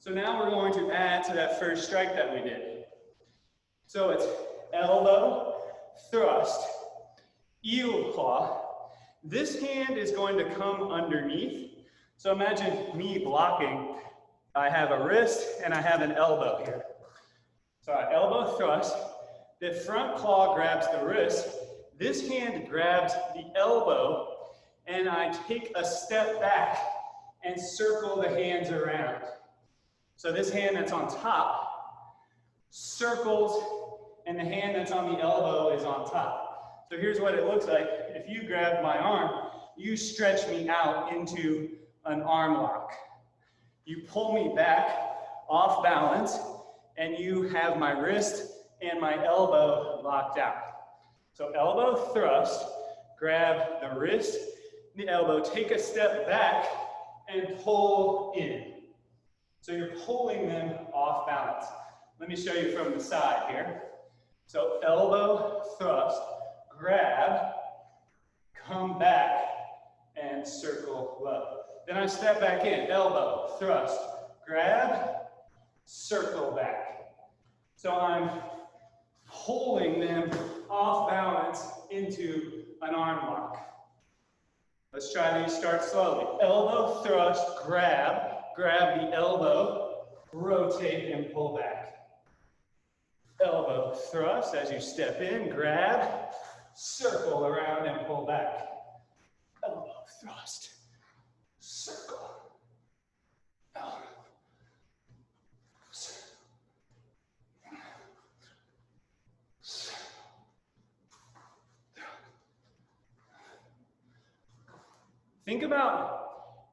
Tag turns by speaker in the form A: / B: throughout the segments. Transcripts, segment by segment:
A: So now we're going to add to that first strike that we did. So it's elbow, thrust, eel claw. This hand is going to come underneath. So imagine me blocking. I have a wrist and I have an elbow here. So I elbow thrust. The front claw grabs the wrist. This hand grabs the elbow, and I take a step back and circle the hands around. So this hand that's on top circles, and the hand that's on the elbow is on top. So here's what it looks like. If you grab my arm, you stretch me out into an arm lock. You pull me back off balance, and you have my wrist and my elbow locked out. So elbow thrust, grab the wrist, the elbow, take a step back, and pull in. So you're pulling them off balance. Let me show you from the side here. So elbow thrust, grab, come back, and circle low. Then I step back in, elbow, thrust, grab, circle back. So I'm pulling them off balance into an arm lock. Let's try these, start slowly. Elbow, thrust, grab the elbow, rotate and pull back. Elbow, thrust, as you step in, grab, circle around and pull back. Elbow, thrust, circle. Elbow. Think about,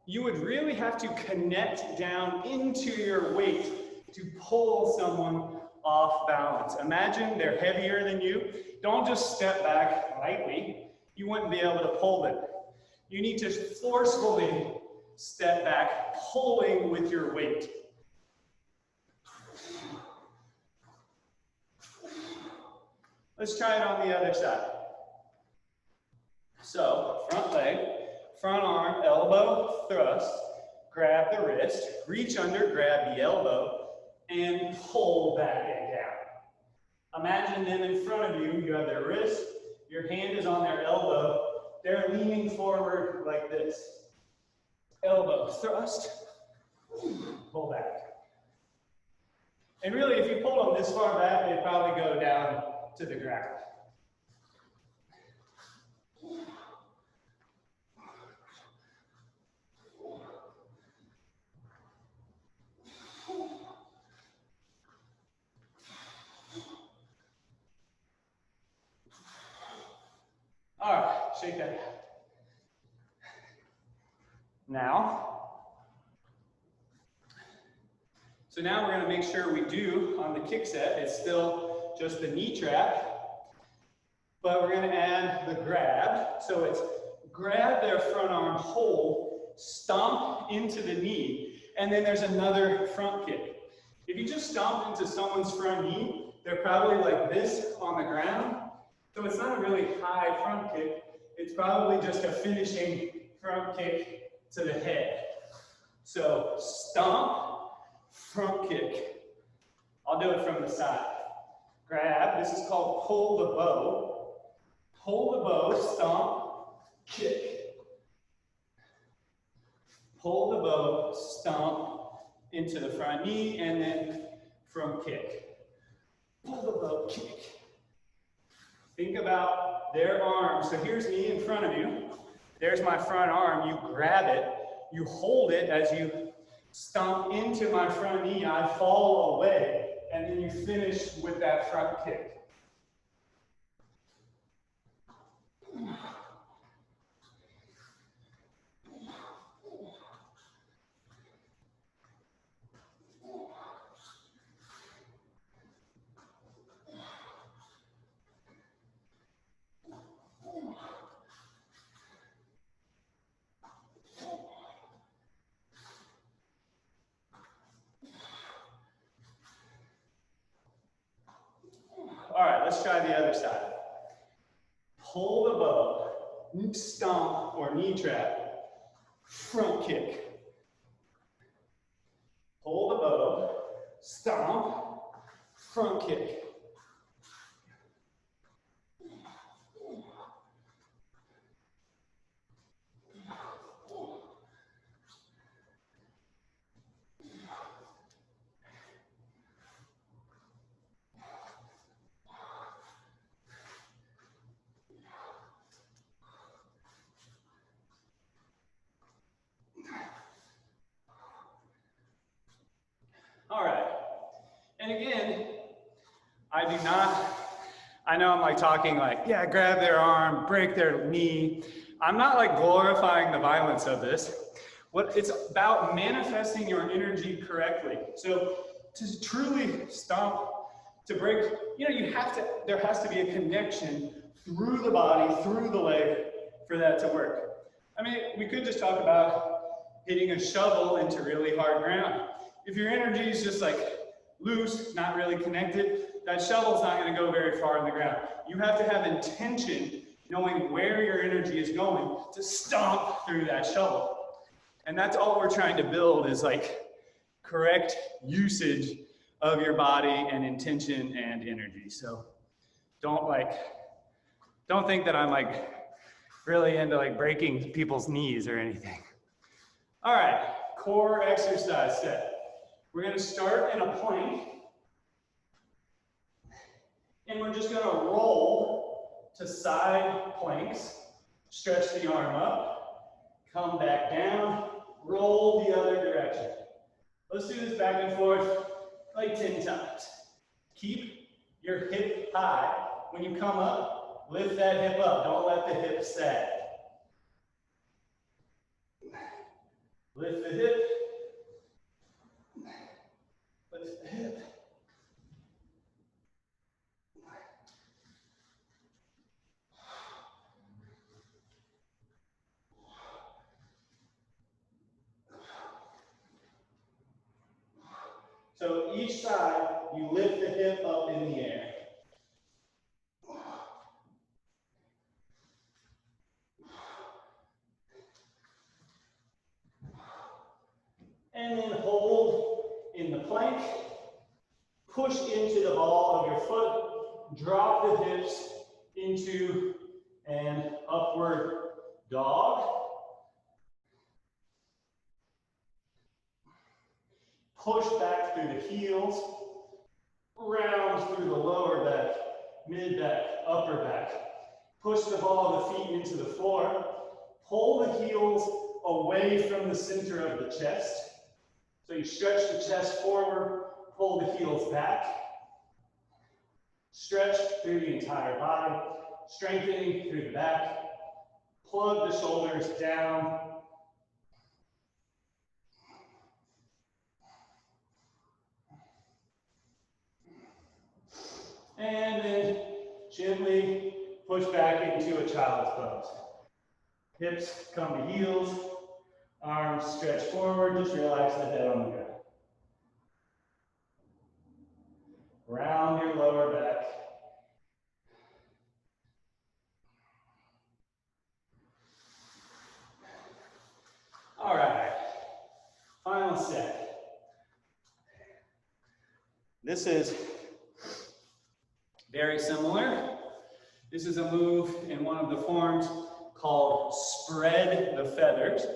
A: you would really have to connect down into your weight to pull someone off balance. Imagine they're heavier than you. Don't just step back lightly. You wouldn't be able to pull them. You need to forcefully step back, pulling with your weight. Let's try it on the other side. So, front leg, front arm, elbow, thrust, grab the wrist, reach under, grab the elbow, and pull back and down. Imagine them in front of you. You have their wrist, your hand is on their elbow, they're leaning forward like this. Elbow, thrust, pull back. And really, if you pull them this far back, they probably go down to the ground. All right, shake that out. Now we're going to make sure we do on the kick set, it's still just the knee trap, but we're going to add the grab. So it's grab their front arm, hold, stomp into the knee, and then there's another front kick. If you just stomp into someone's front knee, they're probably like this on the ground. So it's not a really high front kick. It's probably just a finishing front kick to the head. So stomp, front kick. I'll do it from the side. Grab, this is called pull the bow. Pull the bow, stomp, kick. Pull the bow, stomp into the front knee, and then front kick. Pull the bow, kick. Think about their arms. So here's me in front of you. There's my front arm. You grab it. You hold it as you stomp into my front knee. I fall away. And then you finish with that front kick. All right, let's try the other side. Pull the bow, stomp or knee trap, front kick. Pull the bow, stomp, front kick. All right, and again, I know I'm like talking like, yeah, grab their arm, break their knee. I'm not like glorifying the violence of this. What it's about manifesting your energy correctly. So to truly stomp, to break, you know, there has to be a connection through the body, through the leg for that to work. I mean, we could just talk about hitting a shovel into really hard ground. If your energy is just like loose, not really connected, that shovel's not going to go very far in the ground. You have to have intention, knowing where your energy is going, to stomp through that shovel. And that's all we're trying to build, is like correct usage of your body and intention and energy. So don't think that I'm like really into like breaking people's knees or anything. All right, core exercise set. We're going to start in a plank, and we're just going to roll to side planks, stretch the arm up, come back down, roll the other direction. Let's do this back and forth like 10 times. Keep your hip high. When you come up, lift that hip up. Don't let the hip sag. Lift the hip. Lift the hip. So each side, you lift the hip up in the air. And then hold in the plank. Push into the ball of your foot. Drop the hips into an upward dog. Push back through the heels. Round through the lower back, mid back, upper back. Push the ball of the feet into the floor. Pull the heels away from the center of the chest. So you stretch the chest forward, pull the heels back. Stretch through the entire body, strengthening through the back. Plug the shoulders down. And then gently push back into a child's pose. Hips come to heels, arms stretch forward, just relax the head on the ground. Round your lower back. All right, final set. This is very similar. This is a move in one of the forms called spread the feathers.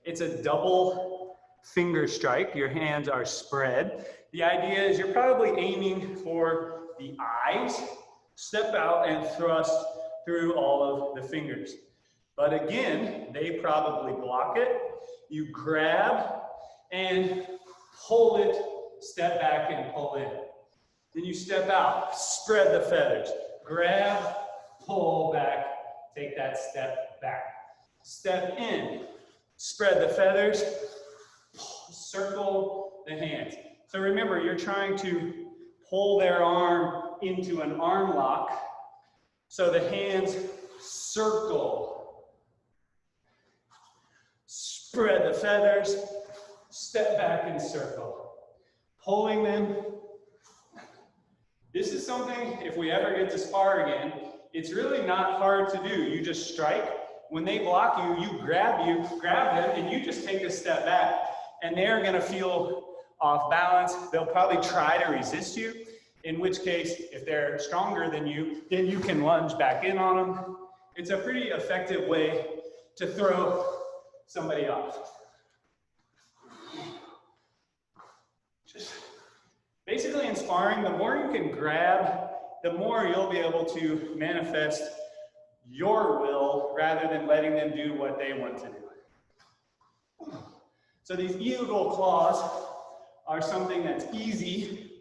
A: It's a double finger strike. Your hands are spread. The idea is you're probably aiming for the eyes. Step out and thrust through all of the fingers. But again, they probably block it. You grab and pull it, step back and pull in. Then you step out, spread the feathers, grab, pull back, take that step back. Step in, spread the feathers, circle the hands. So remember, you're trying to pull their arm into an arm lock. So the hands circle. Spread the feathers, step back and circle. Pulling them. This is something, if we ever get to spar again, it's really not hard to do. You just strike. When they block you, you grab them, and you just take a step back, and they're going to feel off balance, they'll probably try to resist you, in which case, if they're stronger than you, then you can lunge back in on them. It's a pretty effective way to throw somebody off. Just basically in sparring, the more you can grab, the more you'll be able to manifest your will rather than letting them do what they want to do. So these eagle claws are something that's easy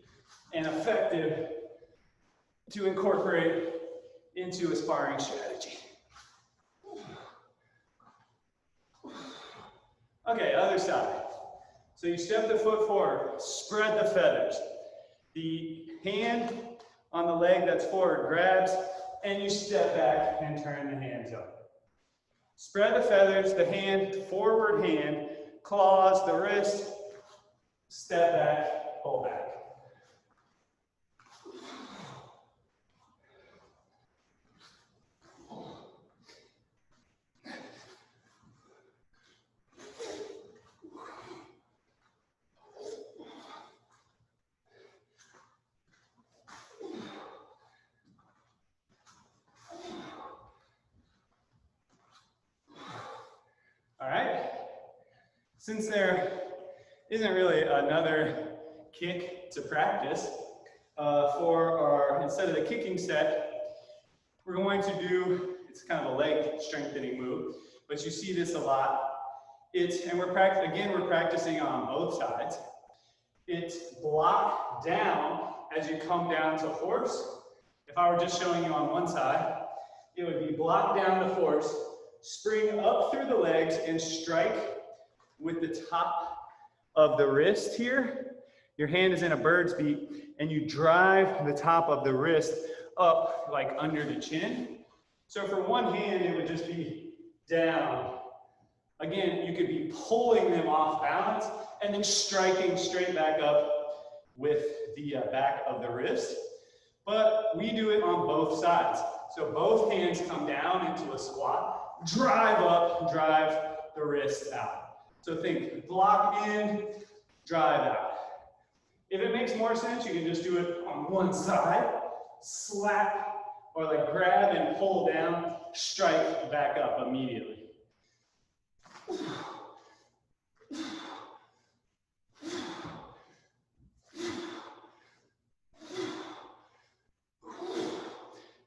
A: and effective to incorporate into a sparring strategy. Okay, other side. So you step the foot forward, spread the feathers. The hand on the leg that's forward grabs, and you step back and turn the hands up. Spread the feathers, the hand, forward hand, claws, the wrist, step back, pull back. All right, since there isn't really another kick to practice, instead of the kicking set, we're going to do, it's kind of a leg strengthening move, but you see this a lot. We're practicing on both sides. It's block down as you come down to horse. If I were just showing you on one side, it would be block down to horse, spring up through the legs and strike with the top of the wrist here. Your hand is in a bird's beak and you drive the top of the wrist up like under the chin. So for one hand, it would just be down. Again, you could be pulling them off balance and then striking straight back up with the back of the wrist. But we do it on both sides. So both hands come down into a squat, drive up, drive the wrist out. So think block in, drive out. If it makes more sense, you can just do it on one side, slap, or like grab and pull down, strike back up immediately.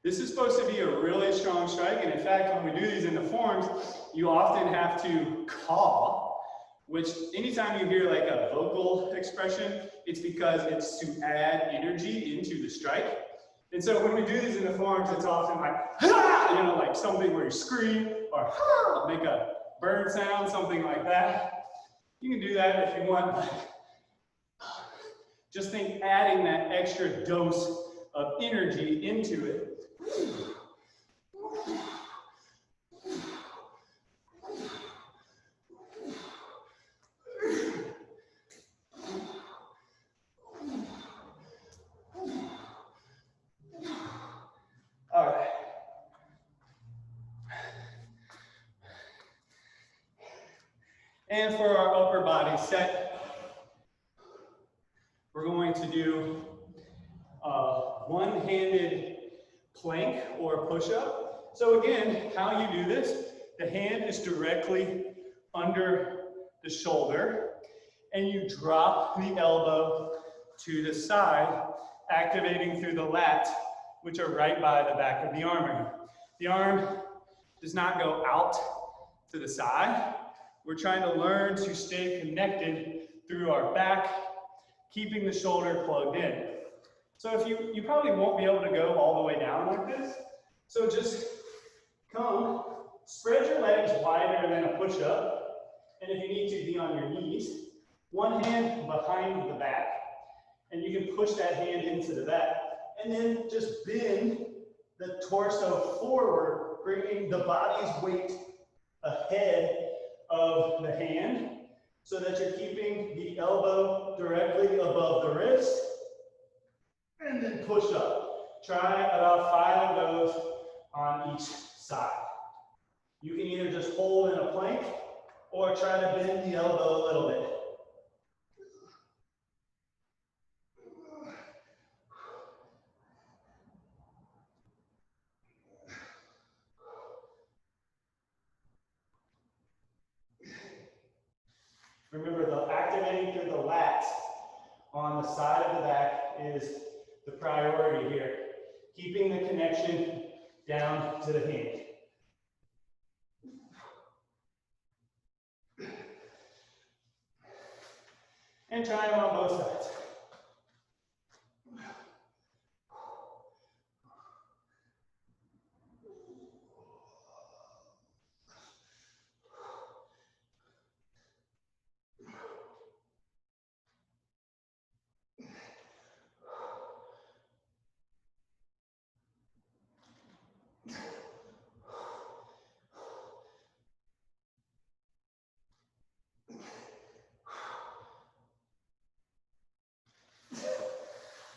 A: This is supposed to be a really strong strike, and in fact, when we do these in the forms, you often have to caw, which anytime you hear like a vocal expression, it's because it's to add energy into the strike. And so when we do these in the forms, it's often like, ha! You know, like something where you scream, or ha! Make a bird sound, something like that. You can do that if you want. Just think adding that extra dose of energy into it. All right. And for our upper body set, we're going to do one-handed plank or push-up. So again, how you do this, the hand is directly under the shoulder, and you drop the elbow to the side, activating through the lats, which are right by the back of the arm. The arm does not go out to the side. We're trying to learn to stay connected through our back, keeping the shoulder plugged in. So if you probably won't be able to go all the way down like this. So just come, spread your legs wider than a push-up. And if you need to, be on your knees. One hand behind the back. And you can push that hand into the back. And then just bend the torso forward, bringing the body's weight ahead of the hand so that you're keeping the elbow directly above the wrist. And then push up. Try about 5 of those on each side. You can either just hold in a plank or try to bend the elbow a little bit. activating through the lats on the side of the back is the priority here. Keeping the connection down to the hand. And try them on both sides.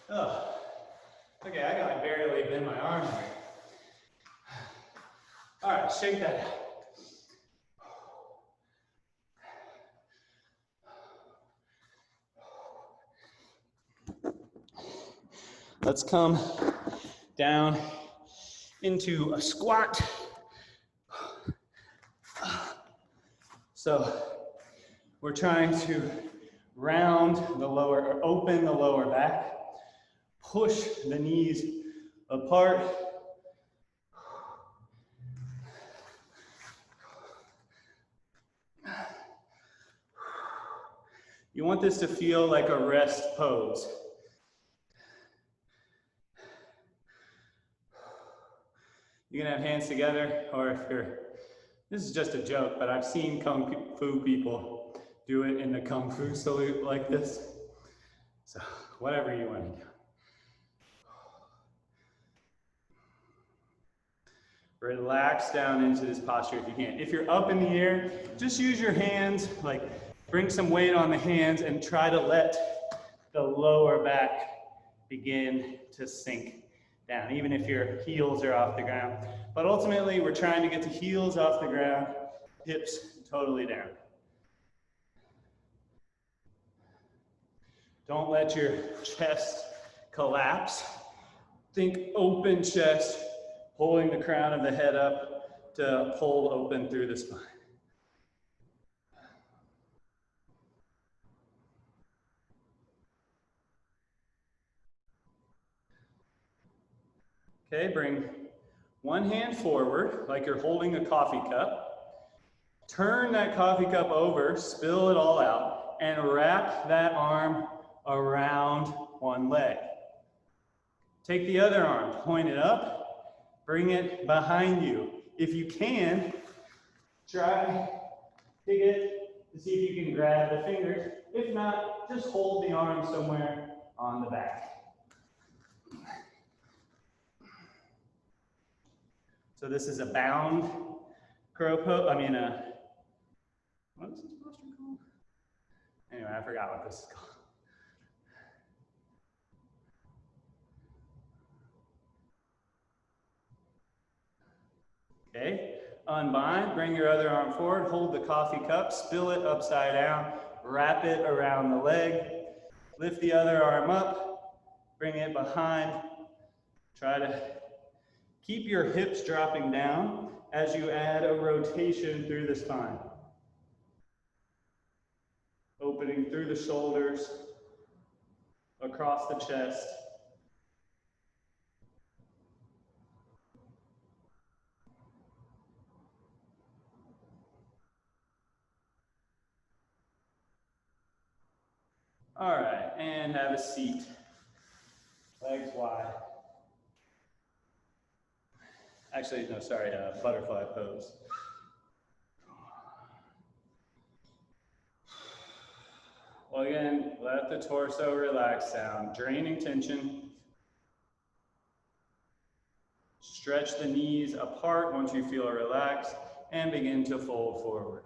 A: Oh, okay, I gotta barely bend my arm here. All right, shake that out. Let's come down into a squat. So we're trying to round the lower, or open the lower back, push the knees apart. You want this to feel like a rest pose. You can have hands together, or if you're, this is just a joke, but I've seen Kung Fu people do it in the Kung Fu salute like this. So, whatever you want to do. Relax down into this posture if you can. If you're up in the air, just use your hands, like bring some weight on the hands and try to let the lower back begin to sink down, even if your heels are off the ground. But ultimately, we're trying to get the heels off the ground, hips totally down. Don't let your chest collapse. Think open chest, pulling the crown of the head up to pull open through the spine. Okay, bring one hand forward like you're holding a coffee cup. Turn that coffee cup over, spill it all out, and wrap that arm around one leg. Take the other arm, point it up, bring it behind you. If you can, try to get to see if you can grab the fingers. If not, just hold the arm somewhere on the back. So this is a bound crow pose. What is this posture called? Anyway, I forgot what this is called. Okay, unbind, bring your other arm forward, hold the coffee cup, spill it upside down, wrap it around the leg, lift the other arm up, bring it behind, try to keep your hips dropping down as you add a rotation through the spine. Opening through the shoulders, across the chest. All right, and have a seat. Legs wide. Actually, no, sorry, butterfly pose. Well, again, let the torso relax down, draining tension. Stretch the knees apart once you feel relaxed, and begin to fold forward.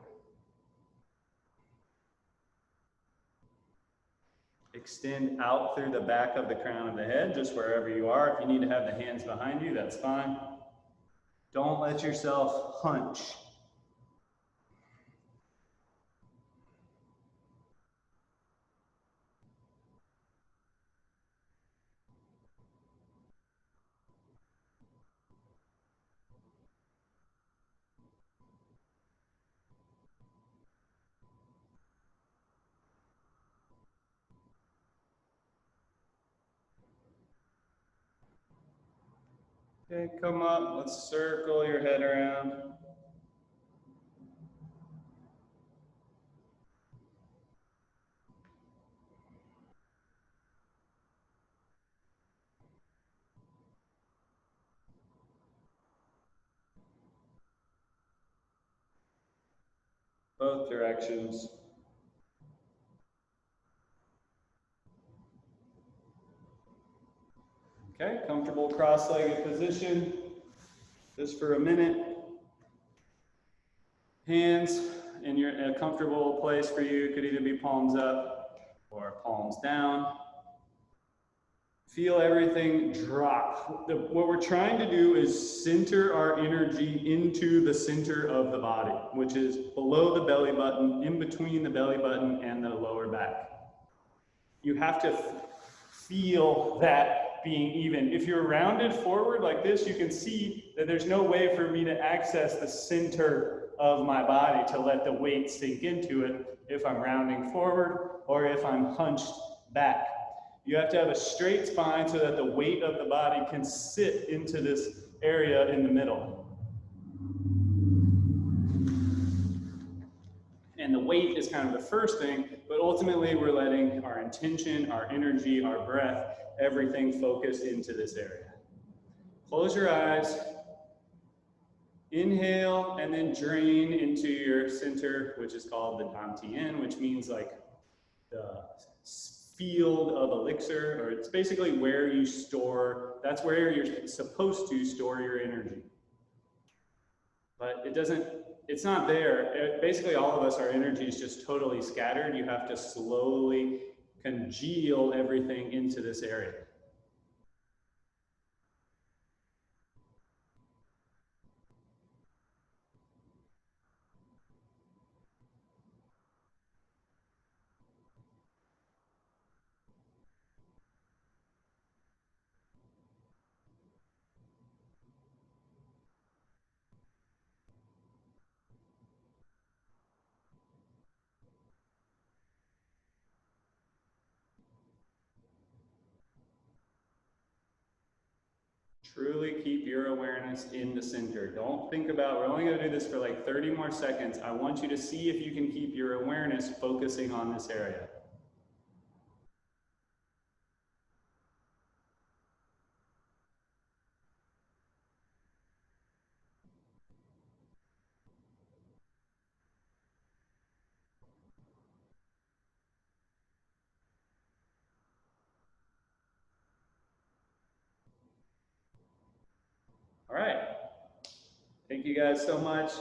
A: Extend out through the back of the crown of the head, just wherever you are. If you need to have the hands behind you, that's fine. Don't let yourself hunch. Okay, come up, let's circle your head around. Both directions. Okay, comfortable cross-legged position, just for a minute. Hands in a comfortable place for you. It could either be palms up or palms down. Feel everything drop. What we're trying to do is center our energy into the center of the body, which is below the belly button, in between the belly button and the lower back. You have to feel that being even. If you're rounded forward like this, you can see that there's no way for me to access the center of my body to let the weight sink into it if I'm rounding forward or if I'm hunched back. You have to have a straight spine so that the weight of the body can sit into this area in the middle. And the weight is kind of the first thing, but ultimately we're letting our intention, our energy, our breath, everything focus into this area. Close your eyes, inhale, and then drain into your center, which is called the Dantian, which means like the field of elixir, or it's basically where you store, that's where you're supposed to store your energy. But it's not there. Basically all of us, our energy is just totally scattered. You have to slowly congeal everything into this area. Truly keep your awareness in the center. Don't think about, we're only going to do this for like 30 more seconds. I want you to see if you can keep your awareness focusing on this area. All right. Thank you guys so much.